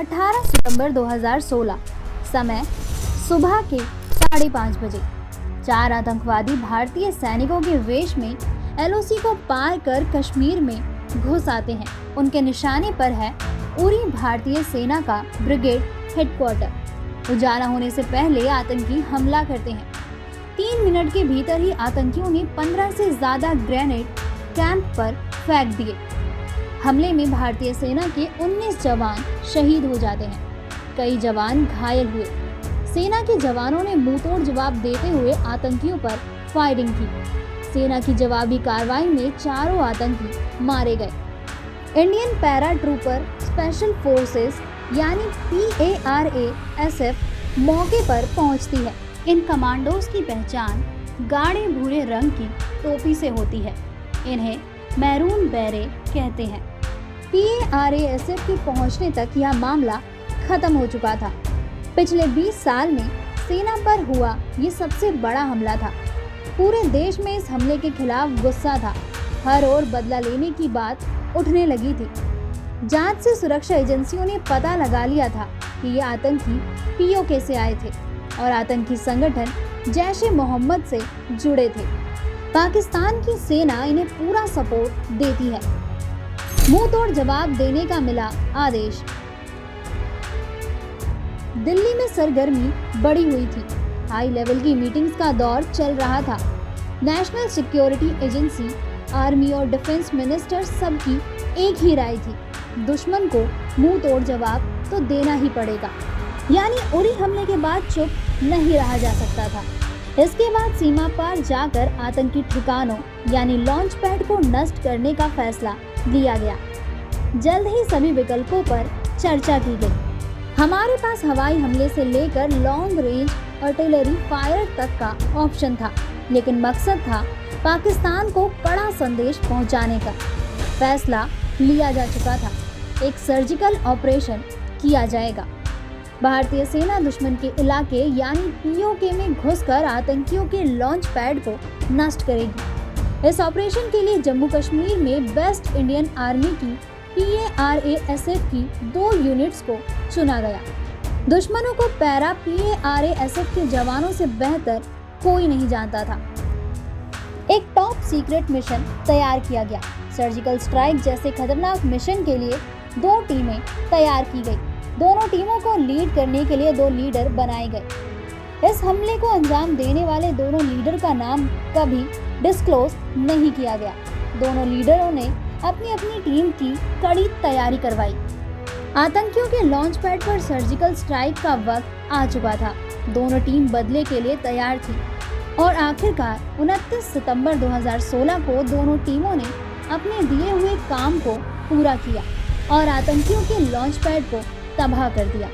18 सितंबर 2016, समय सुबह के 5:30 बजे 4 आतंकवादी भारतीय सैनिकों के वेश में एलओसी को पार कर कश्मीर में घुस आते हैं। उनके निशाने पर है उरी भारतीय सेना का ब्रिगेड हेडक्वार्टर। उजाला होने से पहले आतंकी हमला करते हैं। 3 मिनट के भीतर ही आतंकियों ने 15 से ज्यादा ग्रेनेड कैंप पर फेंक दिए। हमले में भारतीय सेना के 19 जवान शहीद हो जाते हैं। कई जवान घायल हुए। सेना के जवानों ने मुंहतोड़ जवाब देते हुए आतंकियों पर फायरिंग की। सेना की जवाबी कार्रवाई में चारों आतंकी मारे गए। Indian para trooper special forces यानी PARASF मौके पर पहुंचती है। इन कमांडोज की पहचान गाढ़े भूरे रंग की टोपी से होती है। इन्हें मैरून बेरे कहते हैं। PARASF के पहुंचने तक यह मामला खत्म हो चुका था। पिछले 20 साल में सेना पर हुआ ये सबसे बड़ा हमला था। पूरे देश में इस हमले के खिलाफ गुस्सा था। हर ओर बदला लेने की बात उठने लगी थी। जांच से सुरक्षा एजेंसियों ने पता लगा लिया था कि ये आतंकी POK से आए थे और आतंकी संगठन जैश ए मोहम्मद से जुड़े थे। पाकिस्तान की सेना इन्हें पूरा सपोर्ट देती है। मुंह तोड़ जवाब देने का मिला आदेश। दिल्ली में सरगर्मी बढ़ी हुई थी। हाई लेवल की मीटिंग्स का दौर चल रहा था। नेशनल सिक्योरिटी एजेंसी, आर्मी और डिफेंस मिनिस्टर सबकी एक ही राय थी, दुश्मन को मुंह तोड़ जवाब तो देना ही पड़ेगा। यानी उरी हमले के बाद चुप नहीं रहा जा सकता था। इसके बाद सीमा पार जाकर आतंकी ठिकानों यानी लॉन्च पैड को नष्ट करने का फैसला लिया गया। जल्द ही सभी विकल्पों पर चर्चा की गई। हमारे पास हवाई हमले से लेकर लॉन्ग रेंज आर्टिलरी फायर तक का ऑप्शन था, लेकिन मकसद था पाकिस्तान को कड़ा संदेश पहुंचाने का। फैसला लिया जा चुका था। एक सर्जिकल ऑपरेशन किया जाएगा। भारतीय सेना दुश्मन के इलाके यानी POK में घुसकर आतंकियों के लॉन्च पैड को नष्ट करेगी। इस ऑपरेशन के लिए जम्मू कश्मीर में बेस्ट इंडियन आर्मी की PARASF की 2 यूनिट्स को चुना गया। दुश्मनों को पैरा PARASF के जवानों से बेहतर कोई नहीं जानता था। एक टॉप सीक्रेट मिशन तैयार किया गया। सर्जिकल स्ट्राइक जैसे खतरनाक मिशन के लिए 2 टीमें तैयार की गई। दोनों टीमों को लीड करने के लिए 2 लीडर बनाए गए। इस हमले को अंजाम देने वाले दोनों लीडर का नाम कभी डिस्क्लोज नहीं किया गया। दोनों लीडरों ने अपनी अपनी टीम की कड़ी तैयारी करवाई। आतंकियों के लॉन्च पैड पर सर्जिकल स्ट्राइक का वक्त आ चुका था। दोनों टीम बदले के लिए तैयार थी और आखिरकार 29 सितंबर 2016 को दोनों टीमों ने अपने दिए हुए काम को पूरा किया और आतंकियों के लॉन्च पैड को तबाह कर दिया।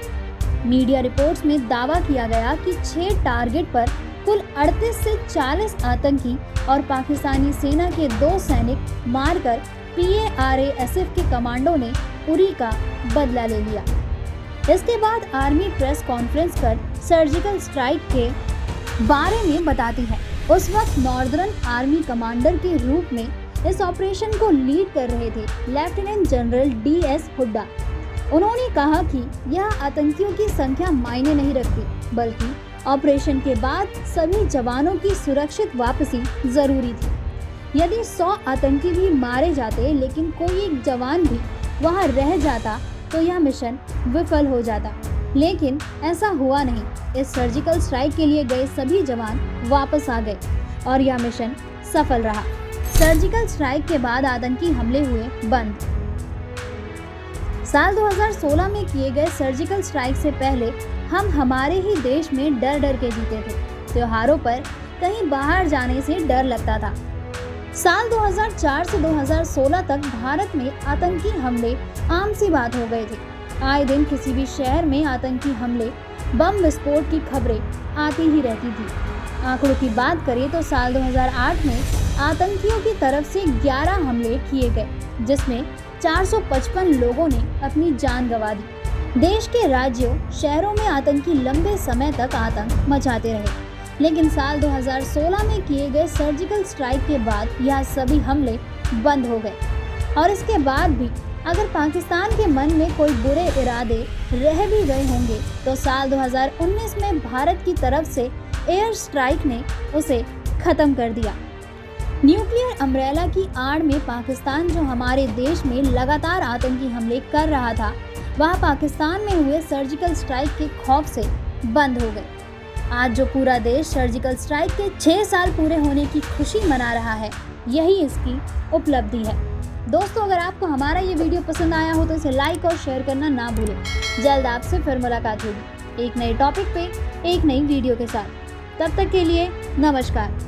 मीडिया रिपोर्ट्स में दावा किया गया कि 6 टारगेट पर कुल 38 से 40 आतंकी और पाकिस्तानी सेना के 2 सैनिक मारकर PARASF के कमांडो ने उरी का बदला ले लिया। इसके बाद आर्मी प्रेस कॉन्फ्रेंस कर सर्जिकल स्ट्राइक के बारे में बताती है। उस वक्त नॉर्दर्न आर्मी कमांडर के रूप में इस ऑपरेशन को लीड कर रहे थे लेफ्टिनेंट जनरल DS हुड्डा। उन्होंने कहा कि यह आतंकियों की संख्या मायने नहीं रखती, बल्कि ऑपरेशन के बाद सभी जवानों की सुरक्षित वापसी जरूरी थी। यदि 100 आतंकी भी मारे जाते लेकिन कोई एक जवान भी वहां रह जाता तो यह मिशन विफल हो जाता, लेकिन ऐसा हुआ नहीं। इस सर्जिकल स्ट्राइक के लिए गए सभी जवान वापस आ गए और यह मिशन सफल रहा। सर्जिकल स्ट्राइक के बाद आतंकी हमले हुए बंद। साल 2016 में किए गए सर्जिकल स्ट्राइक से पहले हम हमारे ही देश में डर डर के जीते थे। त्योहारों पर कहीं बाहर जाने से डर लगता था। साल 2004 से 2016 तक भारत में आतंकी हमले आम सी बात हो गए थे। आए दिन किसी भी शहर में आतंकी हमले, बम विस्फोट की खबरें आती ही रहती थी। आंकड़ों की बात करें तो साल 2008 में आतंकियों की तरफ से 11 हमले किए गए, जिसमें 455 लोगों ने अपनी जान गंवा दी। देश के राज्यों, शहरों में आतंकी लंबे समय तक आतंक मचाते रहे, लेकिन साल 2016 में किए गए सर्जिकल स्ट्राइक के बाद यह सभी हमले बंद हो गए और इसके बाद भी अगर पाकिस्तान के मन में कोई बुरे इरादे रह भी गए होंगे तो साल 2019 में भारत की तरफ से एयर स्ट्राइक ने उसे खत्म कर दिया। न्यूक्लियर अम्ब्रेला की आड़ में पाकिस्तान जो हमारे देश में लगातार आतंकी हमले कर रहा था, वह पाकिस्तान में हुए सर्जिकल स्ट्राइक के खौफ से बंद हो गए। आज जो पूरा देश सर्जिकल स्ट्राइक के 6 साल पूरे होने की खुशी मना रहा है, यही इसकी उपलब्धि है। दोस्तों, अगर आपको हमारा ये वीडियो पसंद आया हो तो इसे लाइक और शेयर करना ना भूलें। जल्द आपसे फिर मुलाकात होगी एक नए टॉपिक पे, एक नई वीडियो के साथ। तब तक के लिए नमस्कार।